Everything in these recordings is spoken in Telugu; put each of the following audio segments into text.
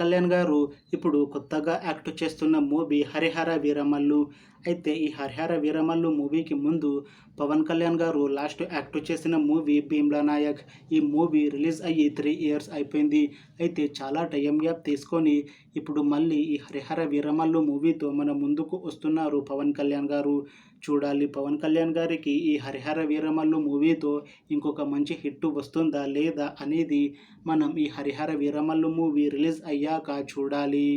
కళ్యాణ్ గారు ఇప్పుడు కొత్తగా యాక్ట్ చేస్తున్న మూవీ హరిహర వీరమల్లు. అయితే ఈ హరిహర వీరమల్లు మూవీకి ముందు పవన్ కళ్యాణ్ గారు లాస్ట్ యాక్ట్ చేసిన మూవీ భీమ్లా నాయక్. ఈ మూవీ రిలీజ్ అయ్యి 3 ఇయర్స్ అయిపోయింది. అయితే చాలా టైం గ్యాప్ తీసుకొని ఇప్పుడు మళ్ళీ ఈ హరిహర వీరమల్లు మూవీతో మన ముందుకు వస్తున్నారు పవన్ కళ్యాణ్ గారు. చూడాలి పవన్ కళ్యాణ్ గారికి ఈ హరిహర వీరమల్లు మూవీతో ఇంకొక మంచి హిట్ వస్తుందా లేదా అనేది మనం ఈ హరిహర వీరమల్లు మూవీ రిలీజ్ అయ్యాక చూడాలి.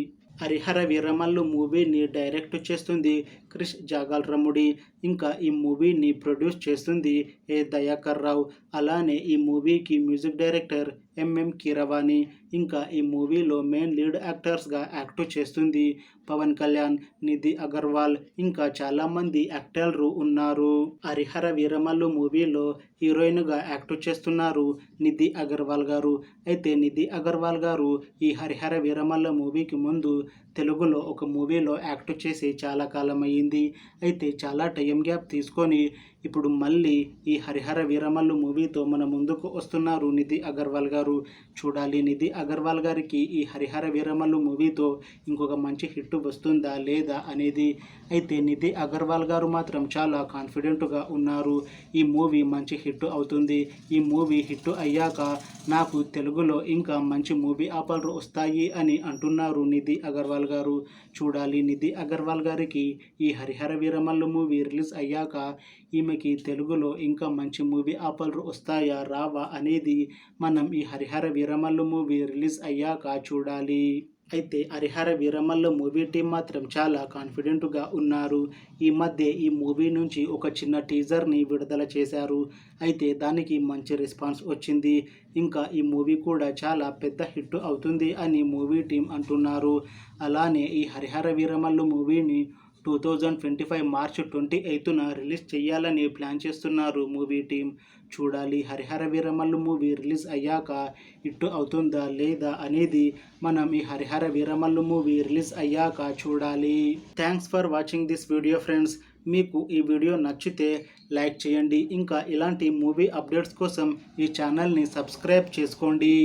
హరిహర వీరమల్లు మూవీని డైరెక్ట్ చేస్తుంది క్రిష్ జాగల్రముడి. ఇంకా ఈ మూవీని ప్రొడ్యూస్ చేస్తుంది ఏ దయాకర్ రావు. అలానే ఈ మూవీకి మ్యూజిక్ డైరెక్టర్ ఎంఎం కీరవాణి. ఇంకా ఈ మూవీలో మెయిన్ లీడ్ యాక్టర్స్గా యాక్ట్ చేస్తుంది పవన్ కళ్యాణ్, నిధి అగర్వాల్, ఇంకా చాలామంది యాక్టర్లు ఉన్నారు. హరిహర వీరమల్లు మూవీలో హీరోయిన్గా యాక్ట్ చేస్తున్నారు నిధి అగర్వాల్ గారు. అయితే నిధి అగర్వాల్ గారు ఈ హరిహర వీరమల్లు మూవీకి ముందు తెలుగులో ఒక మూవీలో యాక్ట్ చేసి చాలా కాలం అయ్యింది. అయితే చాలా టైం గ్యాప్ తీసుకొని ఇప్పుడు మళ్ళీ ఈ హరిహర వీరమల్లు మూవీతో మన ముందుకు వస్తున్నారు నిధి అగర్వాల్ గారు. చూడాలి నిధి అగర్వాల్ గారికి ఈ హరిహర వీరమల్లు మూవీతో ఇంకొక మంచి హిట్ వస్తుందా లేదా అనేది. అయితే నిధి అగర్వాల్ గారు మాత్రం చాలా కాన్ఫిడెంట్గా ఉన్నారు. ఈ మూవీ మంచి హిట్ అవుతుంది. ఈ మూవీ హిట్ అయ్యాక నాకు తెలుగులో ఇంకా మంచి మూవీ ఆఫర్లు వస్తాయి అని అంటున్నారు నిధి అగర్వాల్ గారు. చూడాలి నిధి అగర్వాల్ గారికి ఈ హరిహర వీరమల్లు మూవీ రిలీజ్ అయ్యాక ఈమెకి తెలుగులో ఇంకా మంచి మూవీ ఆఫర్లు వస్తాయా రావా అనేది మనం ఈ హరిహర వీరమల్లు మూవీ రిలీజ్ అయ్యాక చూడాలి. అయితే హరిహర వీరమల్లు మూవీ టీం మాత్రం చాలా కాన్ఫిడెంట్గా ఉన్నారు. ఈ మధ్య ఈ మూవీ నుంచి ఒక చిన్న టీజర్ని విడుదల చేశారు. అయితే దానికి మంచి రెస్పాన్స్ వచ్చింది. ఇంకా ఈ మూవీ కూడా చాలా పెద్ద హిట్ అవుతుంది అని మూవీ టీం అంటున్నారు. అలానే ఈ హరిహర వీరమల్లు మూవీని 2025 మార్చి 28న రిలీజ్ చేయాలని ప్లాన్ చేస్తున్నారు మూవీ టీం. చూడాలి హరిహర వీరమల్లు మూవీ రిలీజ్ అయ్యాక హిట్ అవుతుందా లేదా అనేది మనం ఈ హరిహర వీరమల్లు మూవీ రిలీజ్ అయ్యాక చూడాలి. Thanks for watching this video friends. మీకు ఈ వీడియో నచ్చితే లైక్ చేయండి. ఇంకా ఇలాంటి మూవీ అప్డేట్స్ కోసం ఈ ఛానల్ని సబ్స్క్రైబ్ చేసుకోండి.